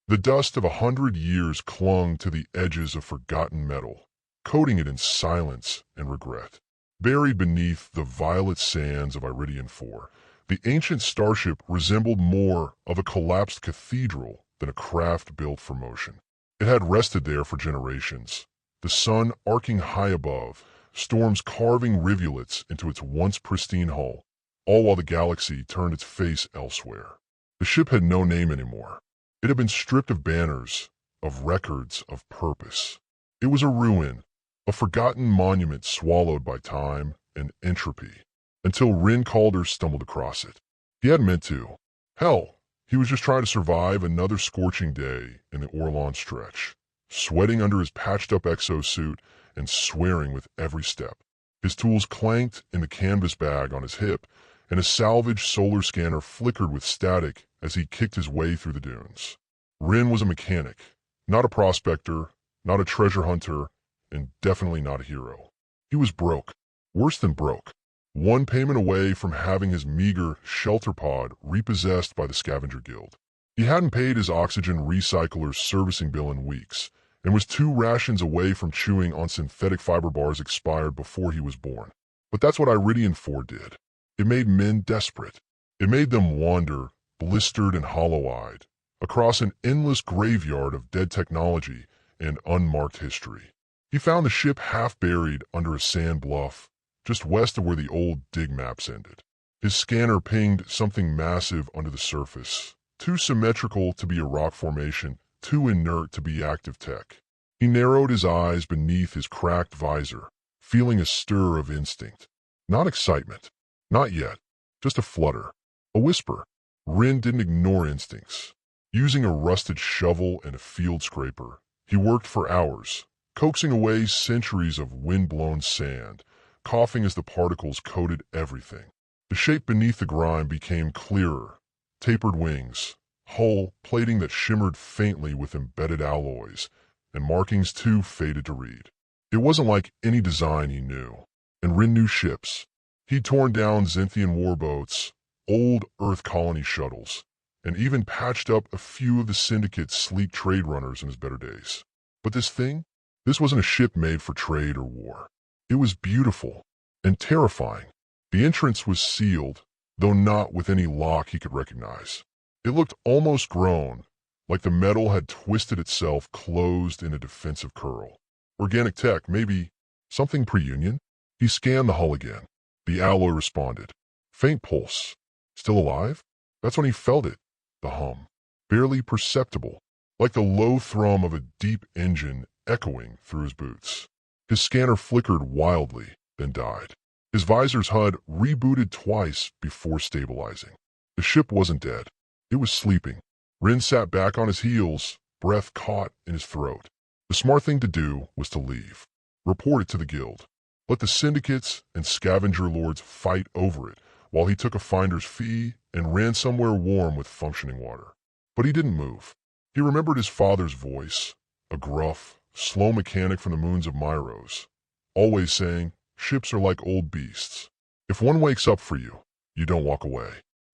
The dust of 100 years clung to the edges of forgotten metal, coating it in silence and regret. Buried beneath the violet sands of Iridian IV, the ancient starship resembled more of a collapsed cathedral than a craft built for motion. It had rested there for generations, the sun arcing high above, storms carving rivulets into its once pristine hull, all while the galaxy turned its face elsewhere. The ship had no name anymore. It had been stripped of banners, of records, of purpose. It was a ruin, a forgotten monument swallowed by time and entropy, until Rin Calder stumbled across it. He hadn't meant to. Hell, he was just trying to survive another scorching day in the Orlon stretch, sweating under his patched-up exosuit and swearing with every step. His tools clanked in the canvas bag on his hip, and a salvage solar scanner flickered with static as he kicked his way through the dunes. Rin was a mechanic, not a prospector, not a treasure hunter, and definitely not a hero. He was broke, worse than broke, one payment away from having his meager shelter pod repossessed by the Scavenger Guild. He hadn't paid his oxygen recycler's servicing bill in weeks, and was 2 rations away from chewing on synthetic fiber bars expired before he was born. But that's what Iridian IV did. It made men desperate. It made them wander, blistered and hollow-eyed, across an endless graveyard of dead technology and unmarked history. He found the ship half buried under a sand bluff, just west of where the old dig maps ended. His scanner pinged something massive under the surface, too symmetrical to be a rock formation, too inert to be active tech. He narrowed his eyes beneath his cracked visor, feeling a stir of instinct. Not excitement. Not yet. Just a flutter. A whisper. Rin didn't ignore instincts. Using a rusted shovel and a field scraper, he worked for hours, coaxing away centuries of wind-blown sand, coughing as the particles coated everything. The shape beneath the grime became clearer. Tapered wings, hull plating that shimmered faintly with embedded alloys, and markings too faded to read. It wasn't like any design he knew. And Rin knew ships. He'd torn down Xinthian warboats, old Earth colony shuttles, and even patched up a few of the Syndicate's sleek trade runners in his better days. But this thing? This wasn't a ship made for trade or war. It was beautiful and terrifying. The entrance was sealed, though not with any lock he could recognize. It looked almost grown, like the metal had twisted itself closed in a defensive curl. Organic tech, maybe something pre-Union? He scanned the hull again. The alloy responded. Faint pulse. Still alive? That's when he felt it. The hum. Barely perceptible, like the low thrum of a deep engine echoing through his boots. His scanner flickered wildly, then died. His visor's HUD rebooted twice before stabilizing. The ship wasn't dead. It was sleeping. Rin sat back on his heels, breath caught in his throat. The smart thing to do was to leave. Report it to the guild. Let the syndicates and scavenger lords fight over it while he took a finder's fee and ran somewhere warm with functioning water. But he didn't move. He remembered his father's voice, a gruff, slow mechanic from the moons of Myros, always saying, ships are like old beasts. If one wakes up for you, you don't walk away.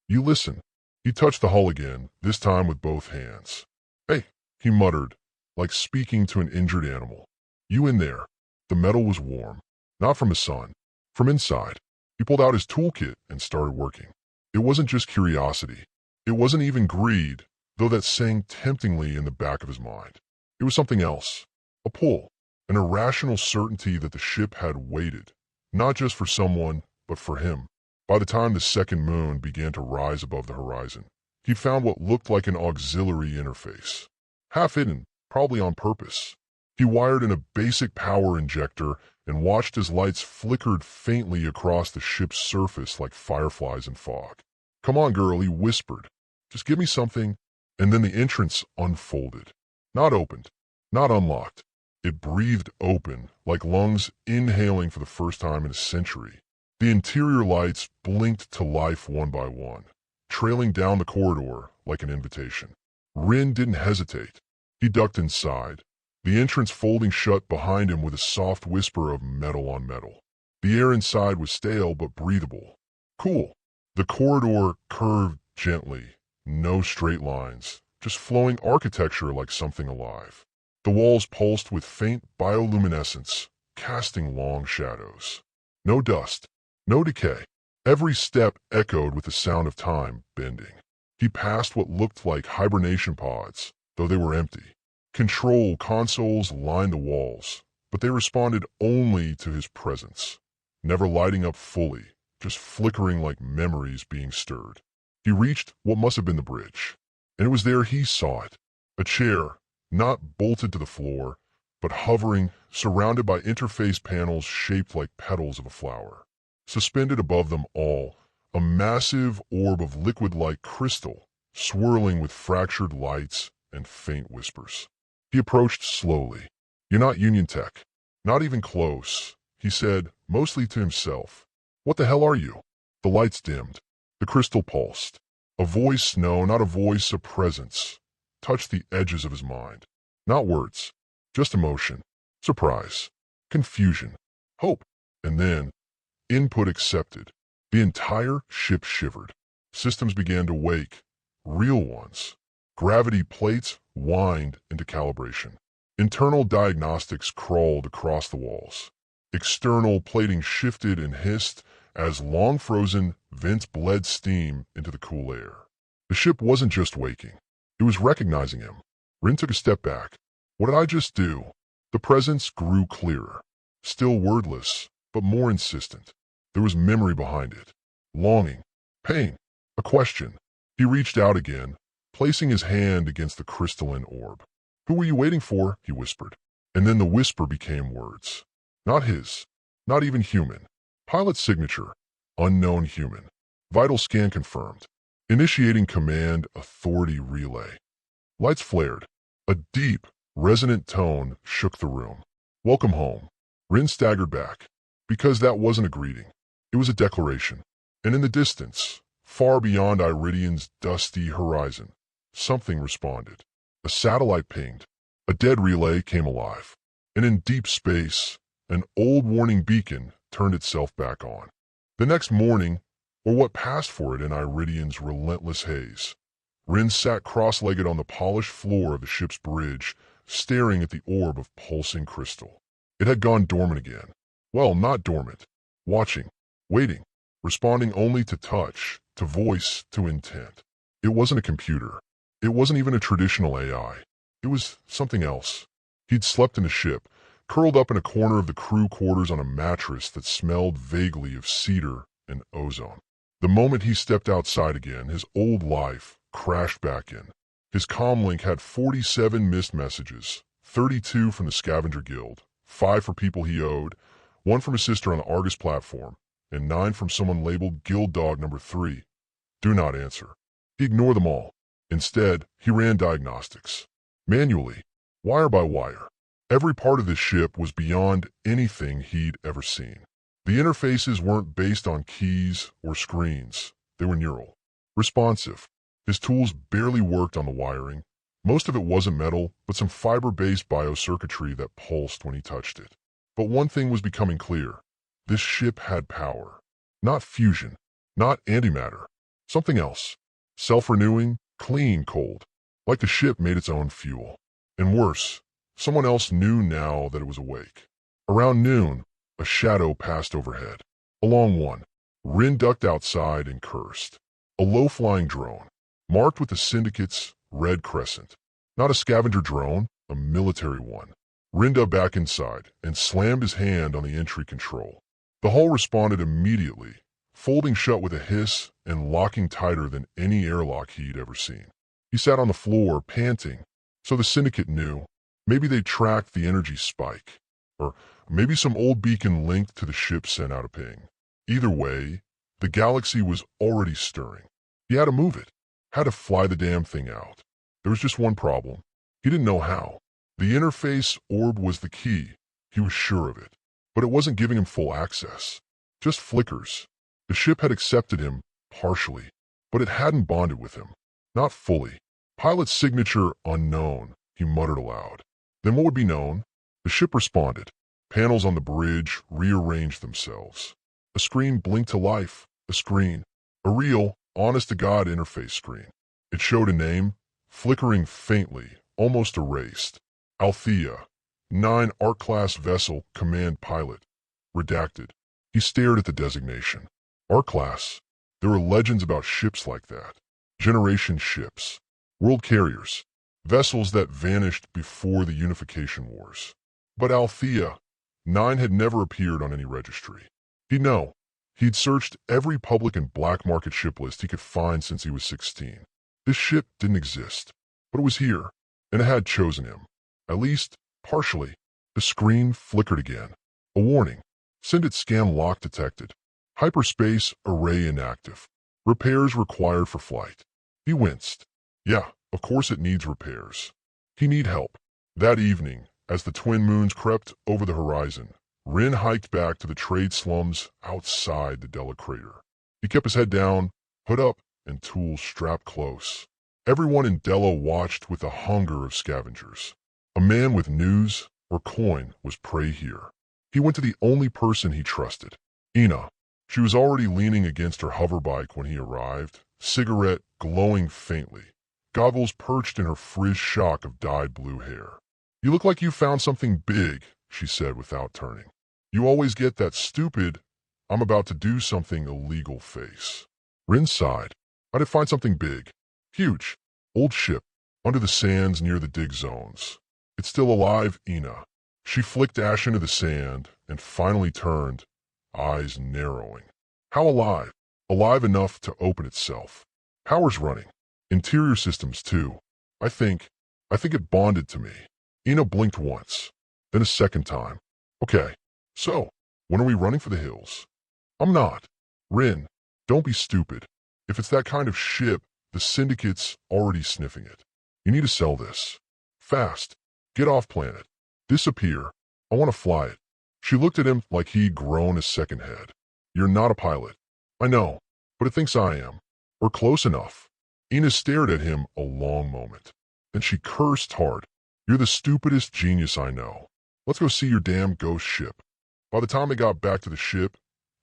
You listen. He touched the hull again, this time with both hands. Hey, he muttered, like speaking to an injured animal. You in there. The metal was warm. Not from the sun, from inside. He pulled out his toolkit and started working. It wasn't just curiosity. It wasn't even greed, though that sang temptingly in the back of his mind. It was something else. A pull, an irrational certainty that the ship had waited, not just for someone, but for him. By the time the second moon began to rise above the horizon, he found what looked like an auxiliary interface. Half hidden, probably on purpose. He wired in a basic power injector and watched as lights flickered faintly across the ship's surface like fireflies in fog. Come on, girl, he whispered. Just give me something. And then the entrance unfolded. Not opened, not unlocked. It breathed open, like lungs inhaling for the first time in a century. The interior lights blinked to life one by one, trailing down the corridor like an invitation. Rin didn't hesitate. He ducked inside, the entrance folding shut behind him with a soft whisper of metal on metal. The air inside was stale but breathable. Cool. The corridor curved gently, no straight lines, just flowing architecture like something alive. The walls pulsed with faint bioluminescence, casting long shadows. No dust, no decay. Every step echoed with the sound of time bending. He passed what looked like hibernation pods, though they were empty. Control consoles lined the walls, but they responded only to his presence, never lighting up fully, just flickering like memories being stirred. He reached what must have been the bridge, and it was there he saw it. A chair, not bolted to the floor, but hovering, surrounded by interface panels shaped like petals of a flower. Suspended above them all, a massive orb of liquid-like crystal, swirling with fractured lights and faint whispers. He approached slowly. "You're not Union Tech. Not even close," he said, mostly to himself. "What the hell are you?" The lights dimmed. The crystal pulsed. A voice, no, not a voice, a presence, touched the edges of his mind. Not words, just emotion, surprise, confusion, hope, and then, input accepted. The entire ship shivered. Systems began to wake, real ones. Gravity plates whined into calibration. Internal diagnostics crawled across the walls. External plating shifted and hissed as long-frozen vents bled steam into the cool air. The ship wasn't just waking. It was recognizing him. Rin took a step back. What did I just do? The presence grew clearer. Still wordless, but more insistent. There was memory behind it. Longing. Pain. A question. He reached out again, placing his hand against the crystalline orb. "Who were you waiting for?" he whispered. And then the whisper became words. Not his. Not even human. Pilot signature. Unknown human. Vital scan confirmed. Initiating command authority relay. Lights flared. A deep, resonant tone shook the room. "Welcome home." Rin staggered back. Because that wasn't a greeting. It was a declaration. And in the distance, far beyond Iridian's dusty horizon, something responded. A satellite pinged. A dead relay came alive. And in deep space, an old warning beacon turned itself back on. The next morning, or what passed for it in Iridian's relentless haze, Rin sat cross-legged on the polished floor of the ship's bridge, staring at the orb of pulsing crystal. It had gone dormant again. Well, not dormant. Watching. Waiting. Responding only to touch, to voice, to intent. It wasn't a computer. It wasn't even a traditional AI. It was something else. He'd slept in a ship, curled up in a corner of the crew quarters on a mattress that smelled vaguely of cedar and ozone. The moment he stepped outside again, his old life crashed back in. His comlink had 47 missed messages, 32 from the Scavenger Guild, 5 for people he owed, 1 from his sister on the Argus platform, and 9 from someone labeled Guild Dog number 3. Do not answer. He ignored them all. Instead, he ran diagnostics. Manually, wire by wire. Every part of this ship was beyond anything he'd ever seen. The interfaces weren't based on keys or screens. They were neural. Responsive. His tools barely worked on the wiring. Most of it wasn't metal, but some fiber-based biocircuitry that pulsed when he touched it. But one thing was becoming clear. This ship had power. Not fusion. Not antimatter. Something else. Self-renewing, clean, cold. Like the ship made its own fuel. And worse, someone else knew now that it was awake. Around noon, a shadow passed overhead. A long one. Rin ducked outside and cursed. A low-flying drone, marked with the Syndicate's red crescent. Not a scavenger drone, a military one. Rin dug back inside and slammed his hand on the entry control. The hull responded immediately, folding shut with a hiss and locking tighter than any airlock he'd ever seen. He sat on the floor, panting, so the Syndicate knew. Maybe they tracked the energy spike, or maybe some old beacon linked to the ship sent out a ping. Either way, the galaxy was already stirring. He had to move it, had to fly the damn thing out. There was just one problem. He didn't know how. The interface orb was the key. He was sure of it. But it wasn't giving him full access. Just flickers. The ship had accepted him, partially, but it hadn't bonded with him. Not fully. Pilot's signature unknown, he muttered aloud. Then what would be known? The ship responded. Panels on the bridge rearranged themselves. A screen blinked to life. A screen. A real, honest-to-God interface screen. It showed a name, flickering faintly, almost erased. Althea, 9 Arc-class vessel, command pilot. Redacted. He stared at the designation. Arc-class? There were legends about ships like that. Generation ships. World carriers. Vessels that vanished before the Unification Wars. But Althea, 9 had never appeared on any registry. He'd know. He'd searched every public and black market ship list he could find since he was 16. This ship didn't exist, but it was here, and it had chosen him. At least, partially. The screen flickered again. A warning. Syndicate scan lock detected. Hyperspace array inactive. Repairs required for flight. He winced. Yeah, of course it needs repairs. He need help. That evening, as the twin moons crept over the horizon, Rin hiked back to the trade slums outside the Dela crater. He kept his head down, hood up, and tools strapped close. Everyone in Dela watched with the hunger of scavengers. A man with news or coin was prey here. He went to the only person he trusted, Ina. She was already leaning against her hoverbike when he arrived, cigarette glowing faintly, goggles perched in her frizz shock of dyed blue hair. "You look like you found something big," she said without turning. "You always get that stupid, I'm about to do something illegal face." Rin sighed. "I did find something big. Huge. Old ship. Under the sands near the dig zones. It's still alive, Ina." She flicked ash into the sand and finally turned, eyes narrowing. "How alive?" "Alive enough to open itself. Power's running. Interior systems too. I think it bonded to me." Ina blinked once, then a second time. "Okay, so, when are we running for the hills?" "I'm not." "Rin, don't be stupid. If it's that kind of ship, the Syndicate's already sniffing it. You need to sell this. Fast. Get off planet. Disappear. I want to fly it." She looked at him like he'd grown a second head. "You're not a pilot." "I know, but it thinks I am. Or close enough." Ina stared at him a long moment. Then she cursed hard. "You're the stupidest genius I know. Let's go see your damn ghost ship." By the time they got back to the ship,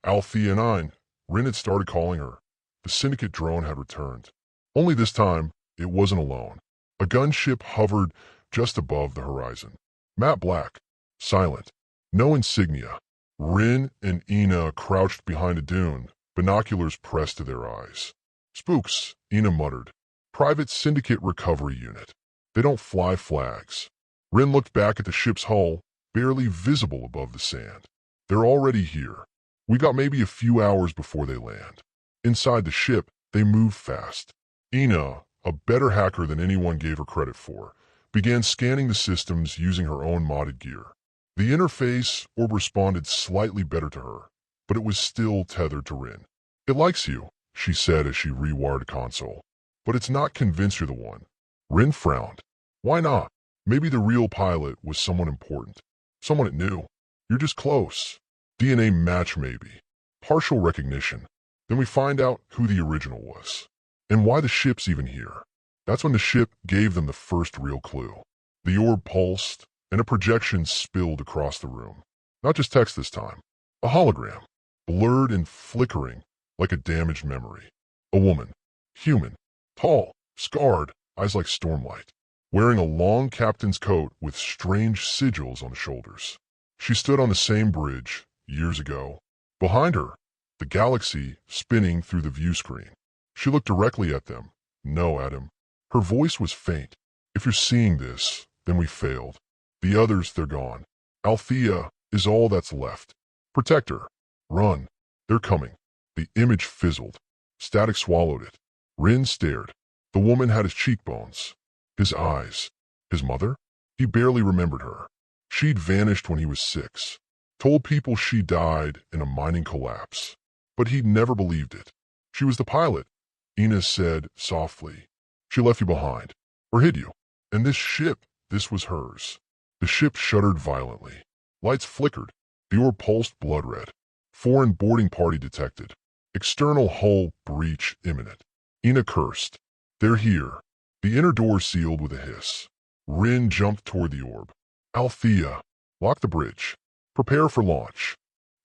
Althea 9, Rin had started calling her. The Syndicate drone had returned. Only this time, it wasn't alone. A gunship hovered just above the horizon. Matte black. Silent. No insignia. Rin and Ina crouched behind a dune, binoculars pressed to their eyes. "Spooks," Ina muttered. "Private Syndicate recovery unit. They don't fly flags." Rin looked back at the ship's hull, barely visible above the sand. "They're already here. We got maybe a few hours before they land." Inside the ship, they moved fast. Ina, a better hacker than anyone gave her credit for, began scanning the systems using her own modded gear. The interface orb responded slightly better to her, but it was still tethered to Rin. "It likes you," she said as she rewired a console. "But it's not convinced you're the one." Rin frowned. "Why not? Maybe the real pilot was someone important. Someone it knew. You're just close. DNA match maybe. Partial recognition. Then we find out who the original was. And why the ship's even here." That's when the ship gave them the first real clue. The orb pulsed, and a projection spilled across the room. Not just text this time. A hologram. Blurred and flickering like a damaged memory. A woman. Human. Tall. Scarred. Eyes like stormlight. Wearing a long captain's coat with strange sigils on the shoulders. She stood on the same bridge, years ago. Behind her, the galaxy spinning through the view screen. She looked directly at them. No, at him. Her voice was faint. "If you're seeing this, then we failed. The others, they're gone. Althea is all that's left. Protect her. Run. They're coming." The image fizzled. Static swallowed it. Rin stared. The woman had his cheekbones. His eyes. His mother? He barely remembered her. She'd vanished when he was 6. Told people she died in a mining collapse. But he'd never believed it. "She was the pilot," Ina said softly. "She left you behind. Or hid you. And this ship, this was hers." The ship shuddered violently. Lights flickered. The orb pulsed blood red. Foreign boarding party detected. External hull breach imminent. Ina cursed. "They're here." The inner door sealed with a hiss. Rin jumped toward the orb. "Althea, lock the bridge. Prepare for launch.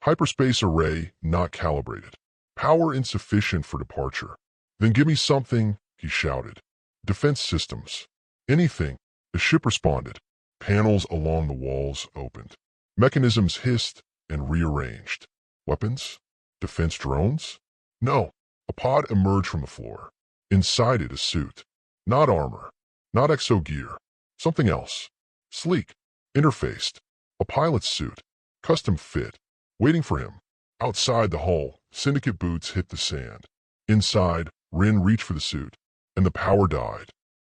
Hyperspace array not calibrated. Power insufficient for departure." "Then give me something," he shouted. Defense systems. Anything. The ship responded. Panels along the walls opened. Mechanisms hissed and rearranged. Weapons? Defense drones? No. A pod emerged from the floor. Inside it, a suit. Not armor. Not exogear. Something else. Sleek. Interfaced. A pilot's suit. Custom fit. Waiting for him. Outside the hull, Syndicate boots hit the sand. Inside, Rin reached for the suit, and the power died.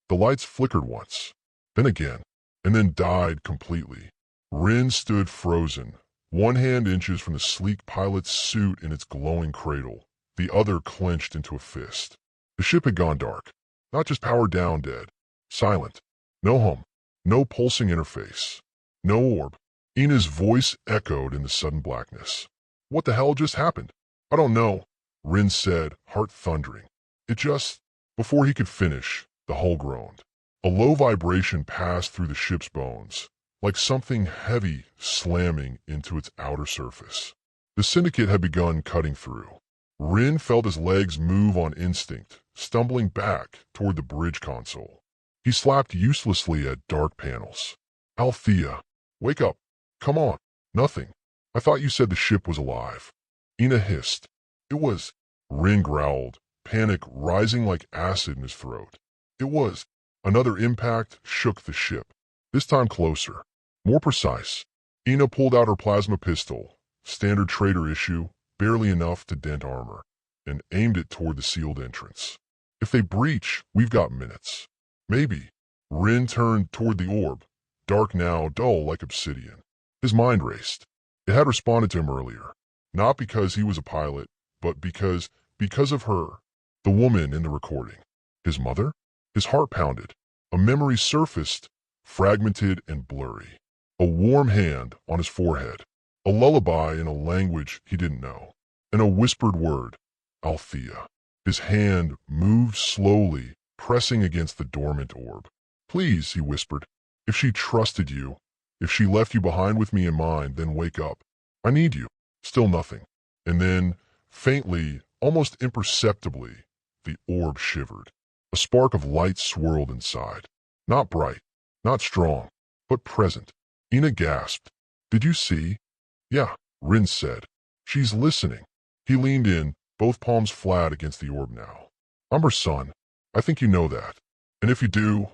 The lights flickered once, then again, and then died completely. Rin stood frozen, one hand inches from the sleek pilot's suit in its glowing cradle, the other clenched into a fist. The ship had gone dark. Not just power down dead. Silent. No home. No pulsing interface. No orb. Ina's voice echoed in the sudden blackness. What the hell just happened? I don't know, Rin said, heart thundering. It just... Before he could finish, the hull groaned. A low vibration passed through the ship's bones, like something heavy slamming into its outer surface. The Syndicate had begun cutting through. Rin felt his legs move on instinct, stumbling back toward the bridge console. He slapped uselessly at dark panels. Althea, wake up. Come on. Nothing. I thought you said the ship was alive. Ina hissed. It was. Rin growled, panic rising like acid in his throat. It was. Another impact shook the ship. This time closer. More precise. Ina pulled out her plasma pistol, standard trader issue, barely enough to dent armor, and aimed it toward the sealed entrance. If they breach, we've got minutes. Maybe. Rin turned toward the orb, dark now, dull like obsidian. His mind raced. It had responded to him earlier, not because he was a pilot, but because of her, the woman in the recording. His mother? His heart pounded. A memory surfaced, fragmented and blurry. A warm hand on his forehead. A lullaby in a language he didn't know. And a whispered word, Althea. His hand moved slowly, pressing against the dormant orb. Please, he whispered. If she trusted you, if she left you behind with me in mind, then wake up. I need you. Still nothing. And then, faintly, almost imperceptibly, the orb shivered. A spark of light swirled inside. Not bright, not strong, but present. Ina gasped. Did you see? Yeah, Rin said. She's listening. He leaned in, both palms flat against the orb now. I'm her son. I think you know that. And if you do,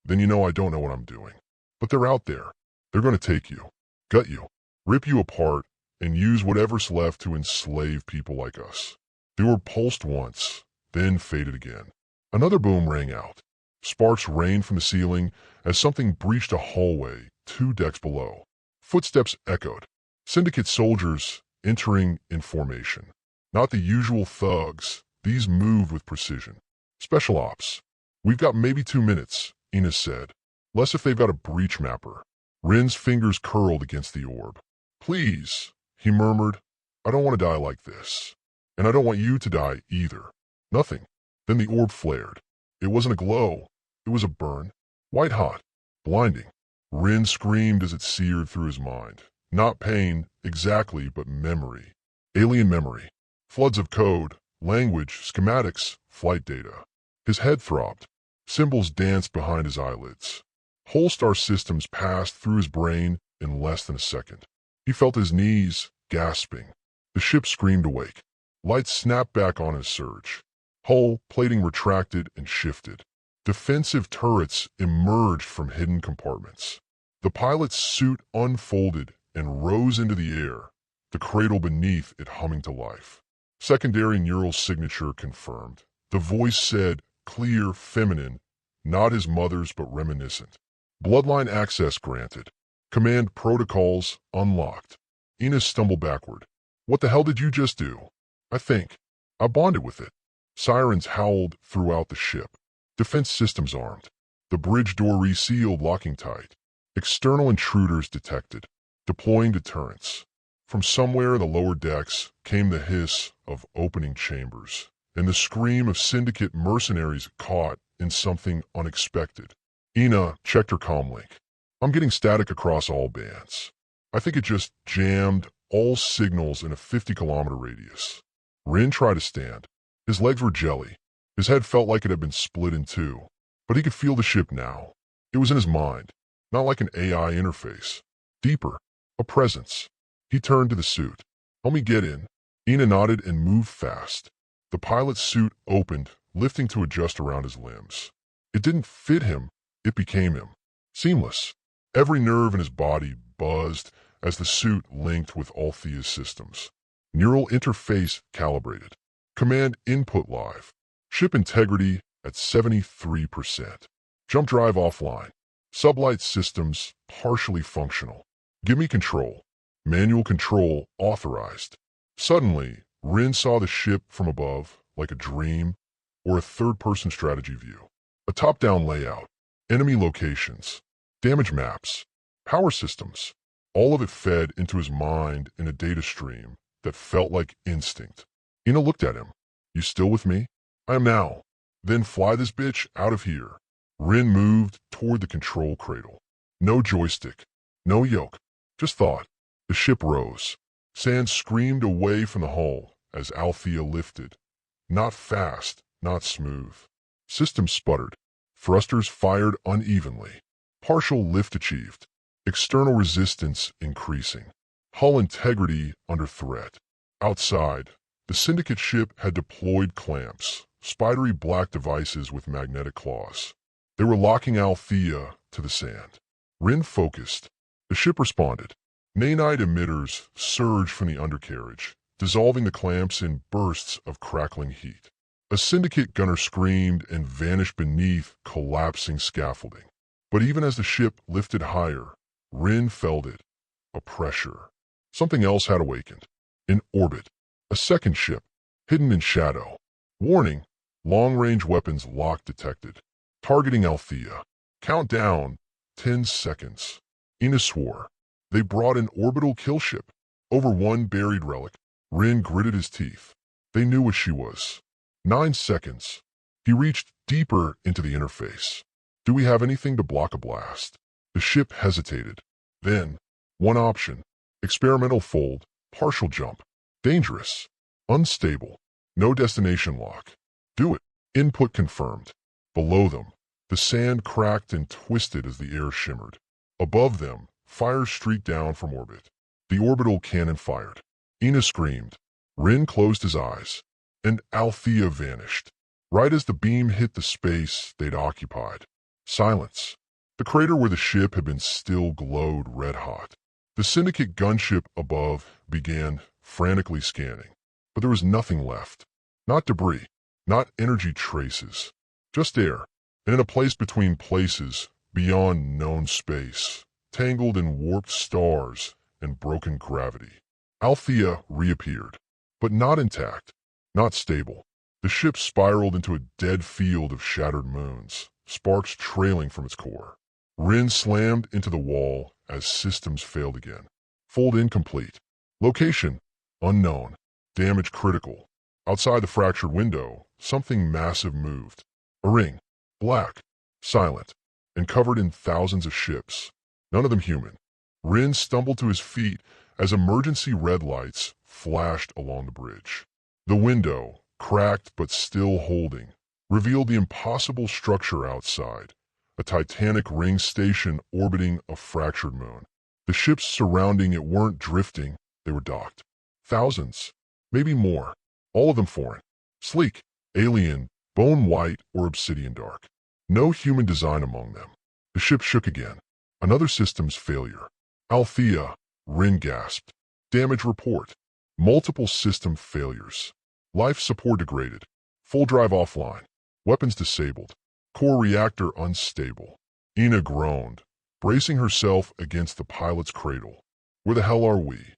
then you know I don't know what I'm doing. But they're out there. They're going to take you, gut you, rip you apart, and use whatever's left to enslave people like us. The orb pulsed once, then faded again. Another boom rang out. Sparks rained from the ceiling as something breached a hallway 2 decks below. Footsteps echoed. Syndicate soldiers entering in formation. Not the usual thugs. These moved with precision. Special ops. We've got maybe 2 minutes, Ina said. Less if they've got a breach mapper. Rin's fingers curled against the orb. Please, he murmured. I don't want to die like this. And I don't want you to die either. Nothing. Then the orb flared. It wasn't a glow. It was a burn. White hot. Blinding. Rin screamed as it seared through his mind. Not pain, exactly, but memory. Alien memory. Floods of code, language, schematics, flight data. His head throbbed. Symbols danced behind his eyelids. Whole star systems passed through his brain in less than a second. He felt his knees gasping. The ship screamed awake. Lights snapped back on his surge. Hull plating retracted and shifted. Defensive turrets emerged from hidden compartments. The pilot's suit unfolded and rose into the air, the cradle beneath it humming to life. Secondary neural signature confirmed. The voice said, clear, feminine, not his mother's but reminiscent. Bloodline access granted. Command protocols unlocked. Ina stumbled backward. What the hell did you just do? I think. I bonded with it. Sirens howled throughout the ship. Defense systems armed. The bridge door resealed, locking tight. External intruders detected. Deploying deterrents. From somewhere in the lower decks came the hiss of opening chambers and the scream of Syndicate mercenaries caught in something unexpected. Ina checked her comlink. I'm getting static across all bands. I think it just jammed all signals in a 50-kilometer radius. Rin tried to stand. His legs were jelly. His head felt like it had been split in two. But he could feel the ship now. It was in his mind, not like an AI interface. Deeper, a presence. He turned to the suit. "Help me get in." Ina nodded and moved fast. The pilot's suit opened, lifting to adjust around his limbs. It didn't fit him, it became him. Seamless. Every nerve in his body buzzed as the suit linked with Althea's systems. Neural interface calibrated. Command input live. Ship integrity at 73%. Jump drive offline. Sublight systems partially functional. Give me control. Manual control authorized. Suddenly, Rin saw the ship from above, like a dream, or a third-person strategy view. A top-down layout. Enemy locations. Damage maps. Power systems. All of it fed into his mind in a data stream that felt like instinct. Ina looked at him. "You still with me?" "I am now." "Then fly this bitch out of here." Rin moved toward the control cradle. No joystick. No yoke. Just thought. The ship rose. Sand screamed away from the hull as Althea lifted. Not fast, not smooth. Systems sputtered. Thrusters fired unevenly. Partial lift achieved. External resistance increasing. Hull integrity under threat. Outside, the Syndicate ship had deployed clamps, spidery black devices with magnetic claws. They were locking Althea to the sand. Rin focused. The ship responded. Nanite emitters surged from the undercarriage, dissolving the clamps in bursts of crackling heat. A Syndicate gunner screamed and vanished beneath collapsing scaffolding. But even as the ship lifted higher, Rin felt it. A pressure. Something else had awakened. In orbit. A second ship, hidden in shadow. Warning, long-range weapons lock detected. Targeting Althea. Countdown, 10 seconds. Ina swore. They brought an orbital kill ship. Over one buried relic. Rin gritted his teeth. They knew what she was. 9 seconds. He reached deeper into the interface. "Do we have anything to block a blast?" The ship hesitated. Then, one option. Experimental fold, partial jump. Dangerous. Unstable. No destination lock. "Do it." Input confirmed. Below them, the sand cracked and twisted as the air shimmered. Above them, fire streaked down from orbit. The orbital cannon fired. Ina screamed. Rin closed his eyes. And Althea vanished. Right as the beam hit the space they'd occupied. Silence. The crater where the ship had been still glowed red-hot. The Syndicate gunship above began frantically scanning. But there was nothing left. Not debris. Not energy traces. Just air. And in a place between places, beyond known space, tangled in warped stars and broken gravity. Althea reappeared. But not intact. Not stable. The ship spiraled into a dead field of shattered moons, sparks trailing from its core. Rin slammed into the wall as systems failed again. Fold incomplete. Location, unknown. Damage critical. Outside the fractured window, something massive moved. A ring. Black. Silent. And covered in thousands of ships. None of them human. Rin stumbled to his feet as emergency red lights flashed along the bridge. The window, cracked but still holding, revealed the impossible structure outside. A titanic ring station orbiting a fractured moon. The ships surrounding it weren't drifting, they were docked. Thousands, maybe more, all of them foreign. Sleek, alien, bone white or obsidian dark. No human design among them. The ship shook again. Another system's failure. "Althea," Rin gasped. "Damage report. Multiple system failures. Life support degraded. Full drive offline. Weapons disabled. Core reactor unstable." Ina groaned, bracing herself against the pilot's cradle. "Where the hell are we?"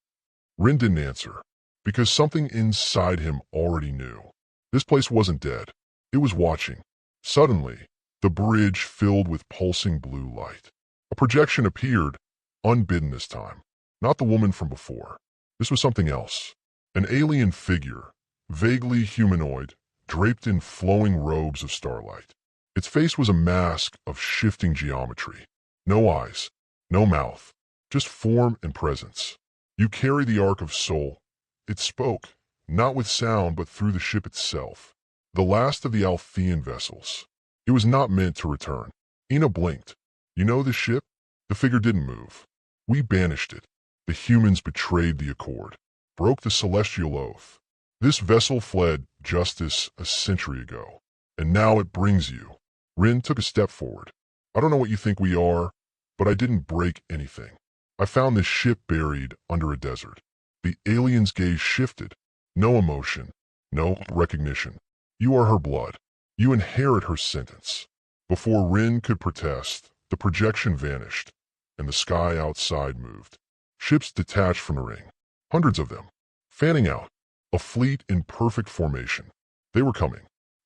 Rin didn't answer, because something inside him already knew. This place wasn't dead. It was watching. Suddenly, the bridge filled with pulsing blue light. A projection appeared, unbidden this time. Not the woman from before. This was something else. An alien figure, vaguely humanoid, draped in flowing robes of starlight. Its face was a mask of shifting geometry. No eyes, no mouth, just form and presence. "You carry the Ark of Soul." It spoke, not with sound but through the ship itself. The last of the Althean vessels. It was not meant to return. Ina blinked. You know the ship? The figure didn't move. We banished it. The humans betrayed the Accord, broke the celestial oath. This vessel fled justice a century ago, and now it brings you. Rin took a step forward. I don't know what you think we are, but I didn't break anything. I found this ship buried under a desert. The alien's gaze shifted. No emotion, no recognition. You are her blood. You inherit her sentence. Before Rin could protest, the projection vanished, and the sky outside moved. Ships detached from the ring. Hundreds of them. Fanning out. A fleet in perfect formation. They were coming.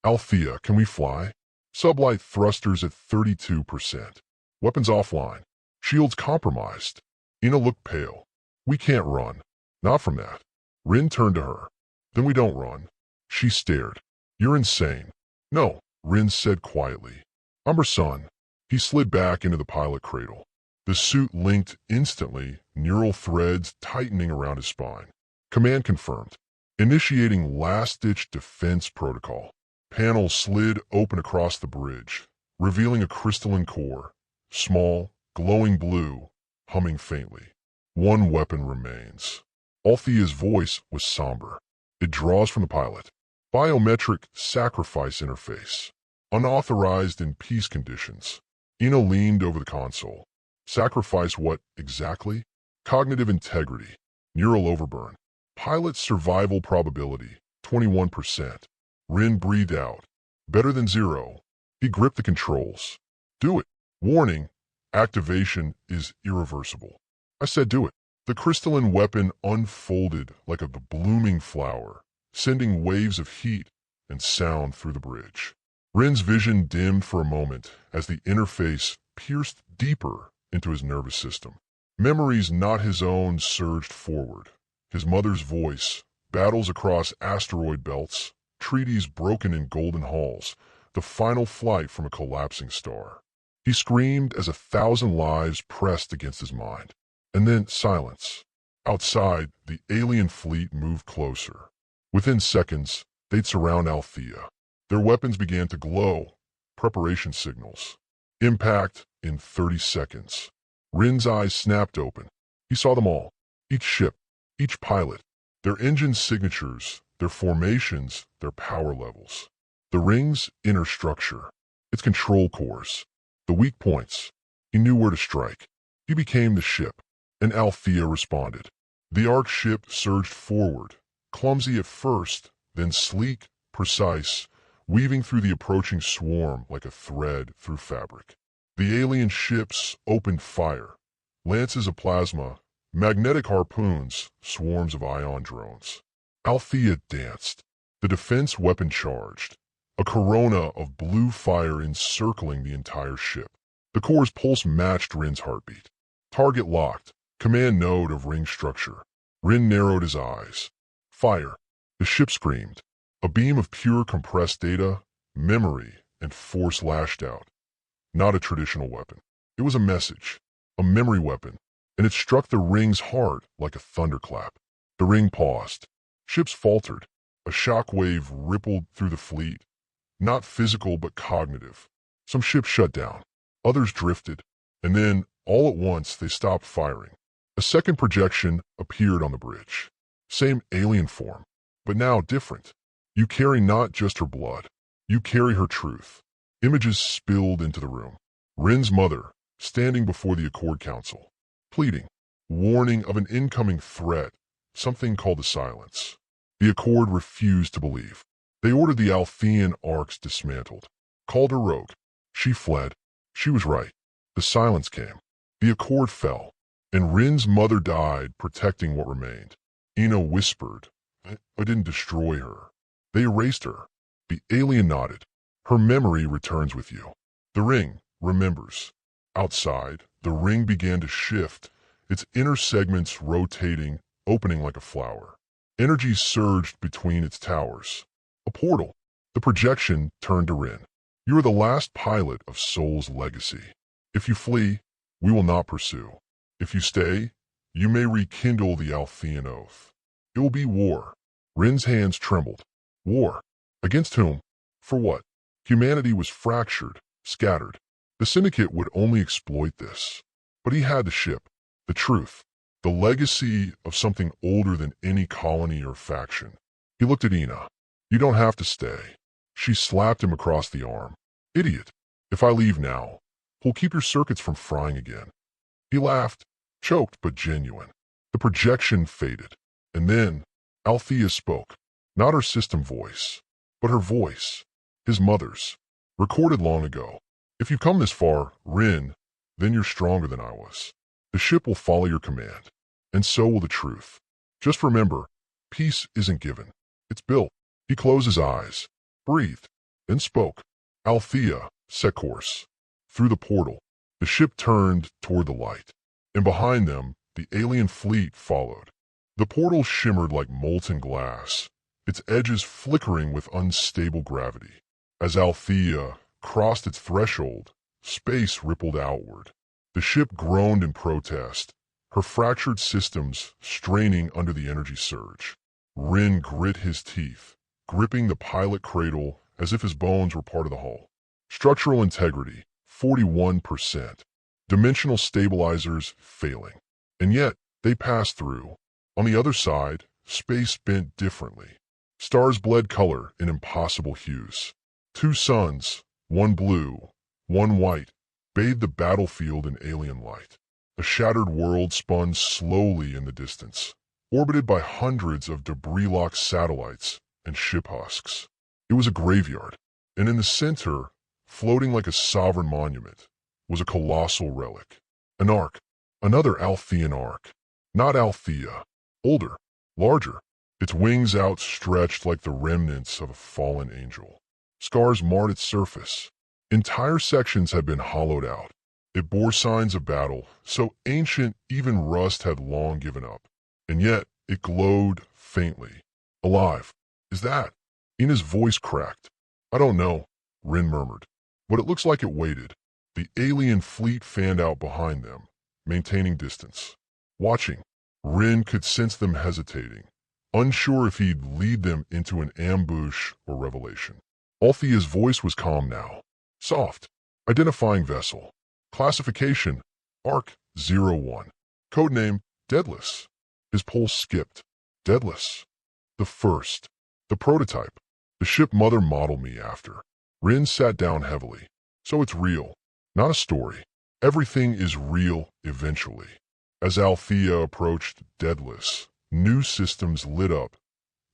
Althea, can we fly? Sublight thrusters at 32%. Weapons offline. Shields compromised. Ina looked pale. We can't run. Not from that. Rin turned to her. Then we don't run. She stared. You're insane. No, Rin said quietly. I'm her son. He slid back into the pilot cradle. The suit linked instantly, neural threads tightening around his spine. Command confirmed. Initiating last-ditch defense protocol. Panel slid open across the bridge, revealing a crystalline core. Small, glowing blue, humming faintly. One weapon remains. Althea's voice was somber. It draws from the pilot. Biometric sacrifice interface. Unauthorized in peace conditions. Ina leaned over the console. Sacrifice what exactly? Cognitive integrity. Neural overburn. Pilot survival probability, 21%. Rin breathed out. Better than zero. He gripped the controls. Do it. Warning. Activation is irreversible. I said do it. The crystalline weapon unfolded like a blooming flower, sending waves of heat and sound through the bridge. Rin's vision dimmed for a moment as the interface pierced deeper into his nervous system. Memories not his own surged forward. His mother's voice, battles across asteroid belts, treaties broken in golden halls, the final flight from a collapsing star. He screamed as 1,000 lives pressed against his mind. And then silence. Outside, the alien fleet moved closer. Within seconds, they'd surround Althea. Their weapons began to glow, preparation signals. Impact in 30 seconds. Rin's eyes snapped open. He saw them all. Each ship, each pilot, their engine signatures, their formations, their power levels. The ring's inner structure, its control cores, the weak points. He knew where to strike. He became the ship, and Althea responded. The Ark ship surged forward, clumsy at first, then sleek, precise, weaving through the approaching swarm like a thread through fabric. The alien ships opened fire, lances of plasma, magnetic harpoons, swarms of ion drones. Althea danced, the defense weapon charged, a corona of blue fire encircling the entire ship. The core's pulse matched Rin's heartbeat. Target locked, command node of ring structure. Rin narrowed his eyes. Fire. The ship screamed. A beam of pure compressed data, memory, and force lashed out. Not a traditional weapon. It was a message, a memory weapon, and it struck the ring's heart like a thunderclap. The ring paused. Ships faltered. A shockwave rippled through the fleet. Not physical but cognitive. Some ships shut down. Others drifted. And then, all at once, they stopped firing. A second projection appeared on the bridge. Same alien form, but now different. You carry not just her blood. You carry her truth. Images spilled into the room. Rin's mother, standing before the Accord Council, pleading, warning of an incoming threat, something called the Silence. The Accord refused to believe. They ordered the Althean Arcs dismantled, called her rogue. She fled. She was right. The Silence came. The Accord fell, and Rin's mother died protecting what remained. Ina whispered, I didn't destroy her. They erased her. The alien nodded. Her memory returns with you. The ring remembers. Outside, the ring began to shift, its inner segments rotating, opening like a flower. Energy surged between its towers. A portal. The projection turned to Rin. You are the last pilot of Soul's legacy. If you flee, we will not pursue. If you stay, you may rekindle the Althean oath. It will be war. Rin's hands trembled. War. Against whom? For what? Humanity was fractured, scattered. The Syndicate would only exploit this. But he had the ship, the truth, the legacy of something older than any colony or faction. He looked at Ina. You don't have to stay. She slapped him across the arm. Idiot. If I leave now, we'll keep your circuits from frying again. He laughed, choked but genuine. The projection faded. And then Althea spoke. Not her system voice, but her voice. His mother's. Recorded long ago. If you've come this far, Rin, then you're stronger than I was. The ship will follow your command. And so will the truth. Just remember, peace isn't given. It's built. He closed his eyes, breathed, then spoke. Althea set course. Through the portal, the ship turned toward the light. And behind them, the alien fleet followed. The portal shimmered like molten glass, its edges flickering with unstable gravity. As Althea crossed its threshold, space rippled outward. The ship groaned in protest, her fractured systems straining under the energy surge. Rin grit his teeth, gripping the pilot cradle as if his bones were part of the hull. Structural integrity, 41%. Dimensional stabilizers failing. And yet, they passed through. On the other side, space bent differently. Stars bled color in impossible hues. Two suns, one blue, one white, bathed the battlefield in alien light. A shattered world spun slowly in the distance, orbited by hundreds of debris-locked satellites and ship husks. It was a graveyard, and in the center, floating like a sovereign monument, was a colossal relic. An ark, another Althean ark. Not Althea, older, larger, its wings outstretched like the remnants of a fallen angel. Scars marred its surface. Entire sections had been hollowed out. It bore signs of battle, so ancient even rust had long given up. And yet, it glowed faintly. Alive. Is that? Ina's voice cracked. I don't know, Rin murmured. But it looks like it waited. The alien fleet fanned out behind them, maintaining distance. Watching, Rin could sense them hesitating, unsure if he'd lead them into an ambush or revelation. Althea's voice was calm now. Soft. Identifying vessel. Classification, ARC-01. Codename, Deadless. His pulse skipped. Deadless. The first. The prototype. The ship Mother modeled me after. Rin sat down heavily. So it's real. Not a story. Everything is real eventually. As Althea approached Deadless, new systems lit up,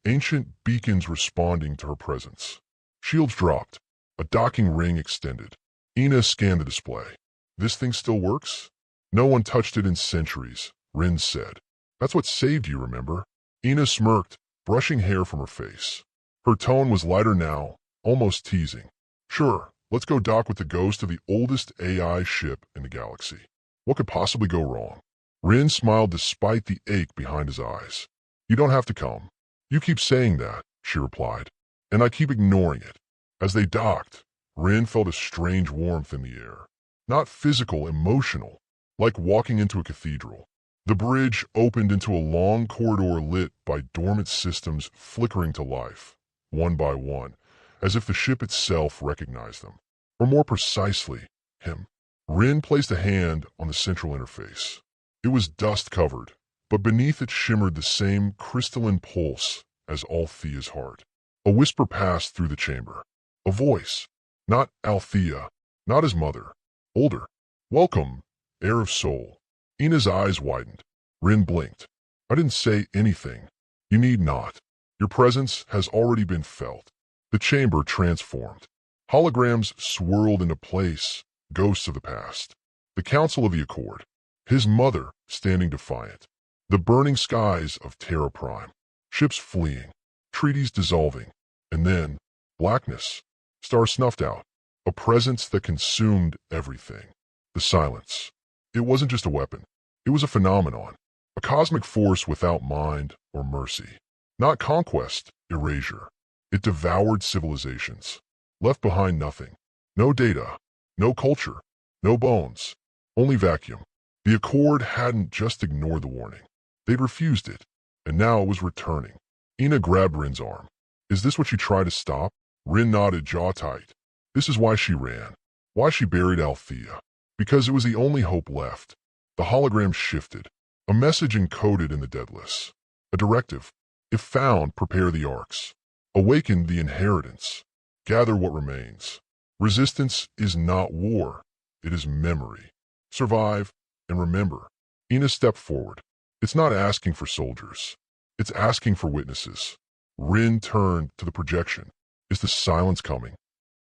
ancient beacons responding to her presence. Shields dropped. A docking ring extended. Ina scanned the display. This thing still works? No one touched it in centuries, Rin said. That's what saved you, remember? Ina smirked, brushing hair from her face. Her tone was lighter now, almost teasing. Sure, let's go dock with the ghost of the oldest AI ship in the galaxy. What could possibly go wrong? Rin smiled despite the ache behind his eyes. You don't have to come. You keep saying that, she replied, and I keep ignoring it. As they docked, Rin felt a strange warmth in the air. Not physical, emotional, like walking into a cathedral. The bridge opened into a long corridor lit by dormant systems flickering to life, one by one, as if the ship itself recognized them. Or more precisely, him. Rin placed a hand on the central interface. It was dust-covered, but beneath it shimmered the same crystalline pulse as Althea's heart. A whisper passed through the chamber. A voice. Not Althea, not his mother. Older. Welcome, heir of soul. Ina's eyes widened. Rin blinked. I didn't say anything. You need not. Your presence has already been felt. The chamber transformed. Holograms swirled into place, ghosts of the past. The Council of the Accord. His mother standing defiant. The burning skies of Terra Prime. Ships fleeing. Treaties dissolving. And then, blackness. Stars snuffed out. A presence that consumed everything. The silence. It wasn't just a weapon. It was a phenomenon. A cosmic force without mind or mercy. Not conquest, erasure. It devoured civilizations. Left behind nothing. No data. No culture. No bones. Only vacuum. The Accord hadn't just ignored the warning. They'd refused it. And now it was returning. Ina grabbed Rin's arm. Is this what you try to stop? Rin nodded, jaw tight. This is why she ran, why she buried Althea, because it was the only hope left. The hologram shifted, a message encoded in the deadless, a directive. If found, prepare the Orcs. Awaken the inheritance. Gather what remains. Resistance is not war, it is memory. Survive and remember. Ina stepped forward. It's not asking for soldiers. It's asking for witnesses. Rin turned to the projection. Is the silence coming?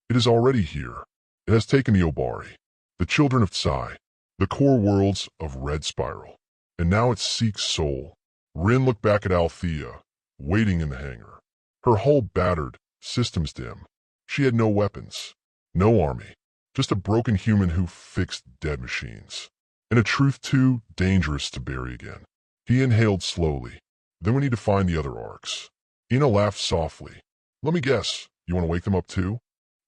It is already here. It has taken the Obari, the children of Psi, the core worlds of Red Spiral. And now it seeks soul. Rin looked back at Althea, waiting in the hangar. Her hull battered, systems dim. She had no weapons, no army, just a broken human who fixed dead machines. And a truth too dangerous to bury again. He inhaled slowly. Then we need to find the other Orcs. Ina laughed softly. Let me guess, you want to wake them up too?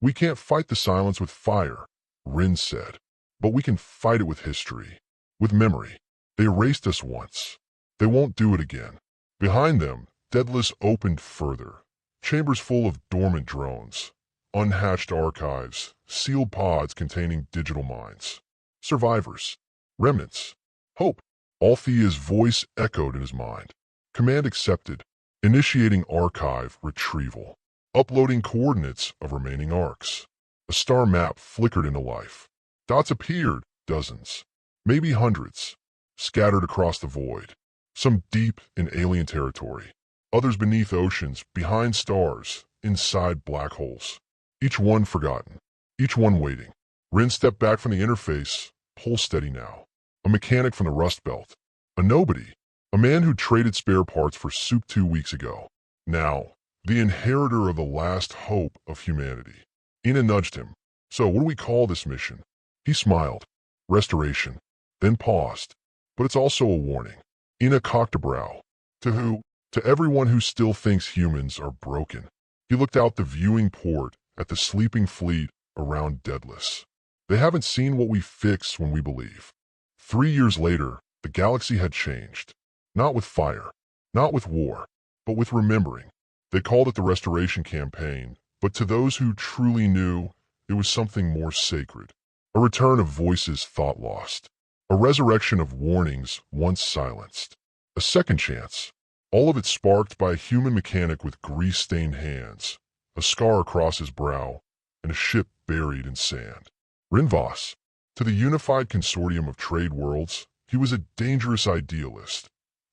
We can't fight the silence with fire, Rin said. But we can fight it with history, with memory. They erased us once. They won't do it again. Behind them, Deadless opened further. Chambers full of dormant drones, unhatched archives, sealed pods containing digital minds. Survivors, remnants, hope. Althea's voice echoed in his mind. Command accepted. Initiating archive retrieval. Uploading coordinates of remaining arcs. A star map flickered into life. Dots appeared, dozens, maybe hundreds, scattered across the void. Some deep in alien territory. Others beneath oceans, behind stars, inside black holes. Each one forgotten. Each one waiting. Rin stepped back from the interface, pulse steady now. A mechanic from the Rust Belt. A nobody. A man who traded spare parts for soup 2 weeks ago. Now, the inheritor of the last hope of humanity. Ina nudged him. So, what do we call this mission? He smiled. Restoration. Then paused. But it's also a warning. Ina cocked a brow. To who? To everyone who still thinks humans are broken. He looked out the viewing port at the sleeping fleet around Deadless. They haven't seen what we fix when we believe. 3 years later, the galaxy had changed. Not with fire, not with war, but with remembering. They called it the Restoration Campaign, but to those who truly knew, it was something more sacred. A return of voices thought lost. A resurrection of warnings once silenced. A second chance. All of it sparked by a human mechanic with grease-stained hands, a scar across his brow, and a ship buried in sand. Rinvas. To the unified consortium of trade worlds, he was a dangerous idealist.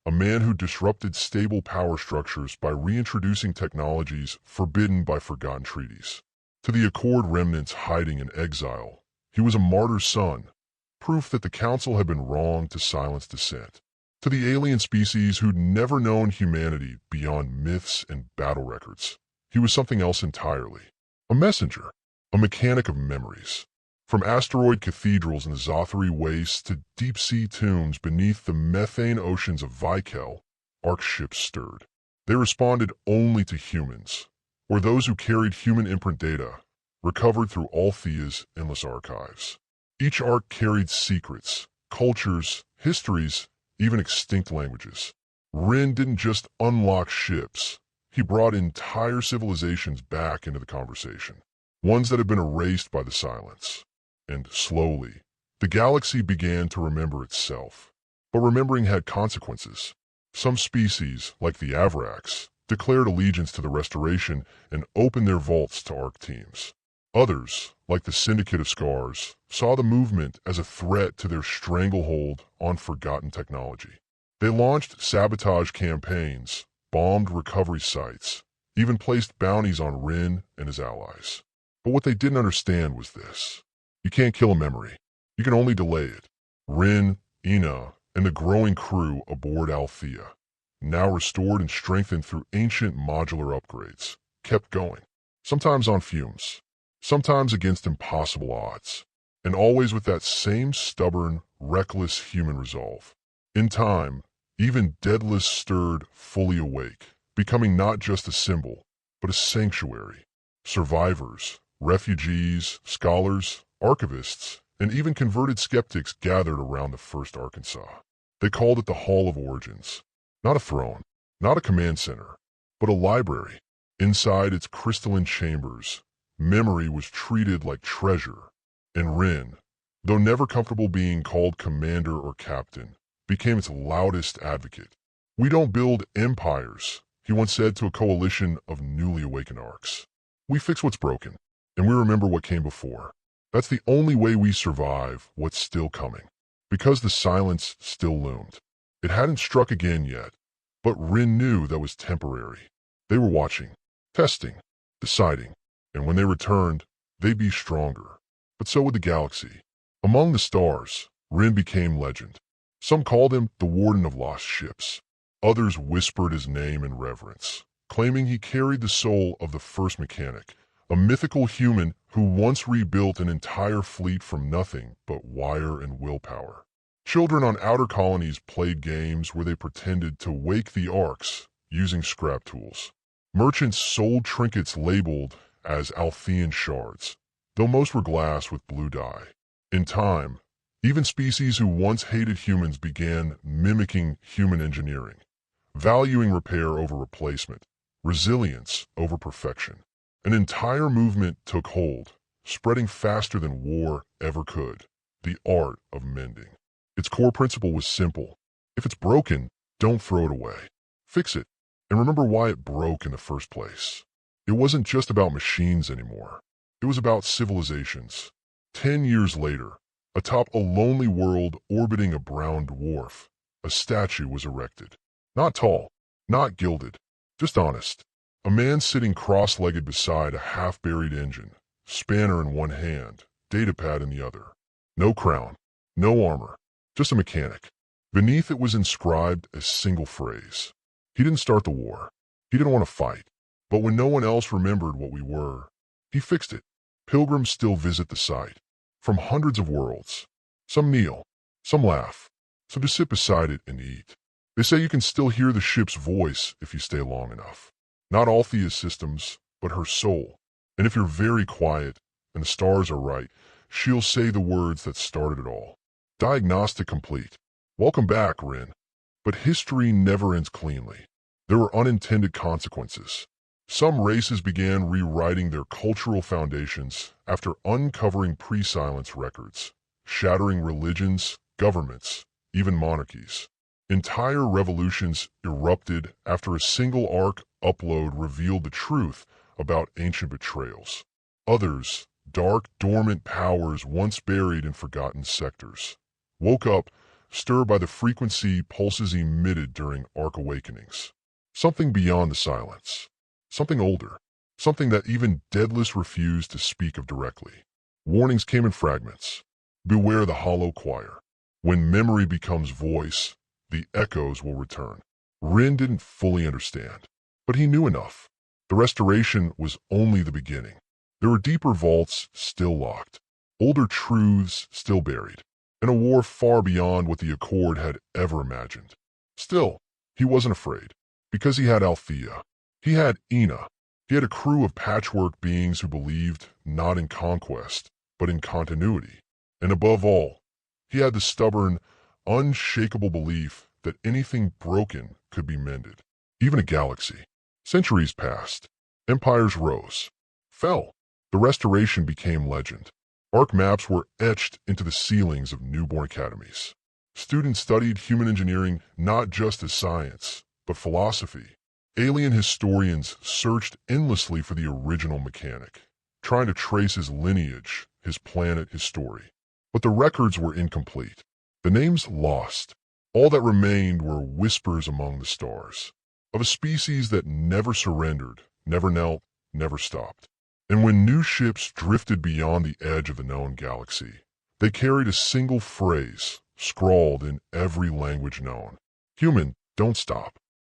A man who disrupted stable power structures by reintroducing technologies forbidden by forgotten treaties. To the Accord remnants hiding in exile, he was a martyr's son, proof that the Council had been wrong to silence dissent. To the alien species who'd never known humanity beyond myths and battle records, he was something else entirely. A messenger, a mechanic of memories. From asteroid cathedrals in the Zothri wastes to deep-sea tombs beneath the methane oceans of Vikel, Arc ships stirred. They responded only to humans, or those who carried human imprint data, recovered through Althea's endless archives. Each arc carried secrets, cultures, histories, even extinct languages. Rin didn't just unlock ships, he brought entire civilizations back into the conversation, ones that had been erased by the silence. And slowly, the galaxy began to remember itself. But remembering had consequences. Some species, like the Avrax, declared allegiance to the Restoration and opened their vaults to Arc teams. Others, like the Syndicate of Scars, saw the movement as a threat to their stranglehold on forgotten technology. They launched sabotage campaigns, bombed recovery sites, even placed bounties on Rin and his allies. But what they didn't understand was this. You can't kill a memory. You can only delay it. Rin, Ina, and the growing crew aboard Althea, now restored and strengthened through ancient modular upgrades, kept going. Sometimes on fumes, sometimes against impossible odds, and always with that same stubborn, reckless human resolve. In time, even Deadless stirred fully awake, becoming not just a symbol, but a sanctuary. Survivors, refugees, scholars, archivists, and even converted skeptics gathered around the first Arkansas. They called it the Hall of Origins. Not a throne, not a command center, but a library. Inside its crystalline chambers, Memory was treated like treasure, and Rin, though never comfortable being called commander or captain, became its loudest advocate. "We don't build empires," he once said to a coalition of newly awakened Orcs. "We fix what's broken, and we remember what came before. That's the only way we survive what's still coming." Because the silence still loomed. It hadn't struck again yet, but Rin knew that was temporary. They were watching, testing, deciding, and when they returned, they'd be stronger. But so would the galaxy. Among the stars, Rin became legend. Some called him the Warden of Lost Ships. Others whispered his name in reverence, claiming he carried the soul of the first mechanic, a mythical human who once rebuilt an entire fleet from nothing but wire and willpower. Children on outer colonies played games where they pretended to wake the Orcs using scrap tools. Merchants sold trinkets labeled as Althean shards, though most were glass with blue dye. In time, even species who once hated humans began mimicking human engineering, valuing repair over replacement, resilience over perfection. An entire movement took hold, spreading faster than war ever could: the art of mending. Its core principle was simple: if it's broken, don't throw it away. Fix it, and remember why it broke in the first place. It wasn't just about machines anymore. It was about civilizations. 10 years later, atop a lonely world orbiting a brown dwarf, a statue was erected. Not tall, not gilded, just honest. A man sitting cross-legged beside a half-buried engine, spanner in one hand, datapad in the other. No crown, no armor, just a mechanic. Beneath it was inscribed a single phrase. He didn't start the war. He didn't want to fight. But when no one else remembered what we were, he fixed it. Pilgrims still visit the site, from hundreds of worlds. Some kneel, some laugh, some just sit beside it and eat. They say you can still hear the ship's voice if you stay long enough. Not Althea's systems, but her soul. And if you're very quiet, and the stars are right, she'll say the words that started it all. Diagnostic complete. Welcome back, Rin. But history never ends cleanly. There were unintended consequences. Some races began rewriting their cultural foundations after uncovering pre-silence records, shattering religions, governments, even monarchies. Entire revolutions erupted after a single ARC upload revealed the truth about ancient betrayals. Others, dark, dormant powers once buried in forgotten sectors, woke up, stirred by the frequency pulses emitted during ARC awakenings. Something beyond the silence. Something older. Something that even Daedalus refused to speak of directly. Warnings came in fragments. Beware the hollow choir. When memory becomes voice, the echoes will return. Rin didn't fully understand, but he knew enough. The restoration was only the beginning. There were deeper vaults still locked, older truths still buried, and a war far beyond what the Accord had ever imagined. Still, he wasn't afraid, because he had Althea. He had Ina. He had a crew of patchwork beings who believed not in conquest, but in continuity. And above all, he had the stubborn, unshakable belief that anything broken could be mended. Even a galaxy. Centuries passed. Empires rose. Fell. The restoration became legend. ARC maps were etched into the ceilings of newborn academies. Students studied human engineering not just as science, but philosophy. Alien historians searched endlessly for the original mechanic, trying to trace his lineage, his planet, his story. But the records were incomplete. The names lost. All that remained were whispers among the stars, of a species that never surrendered, never knelt, never stopped. And when new ships drifted beyond the edge of the known galaxy, they carried a single phrase, scrawled in every language known. Human, don't stop.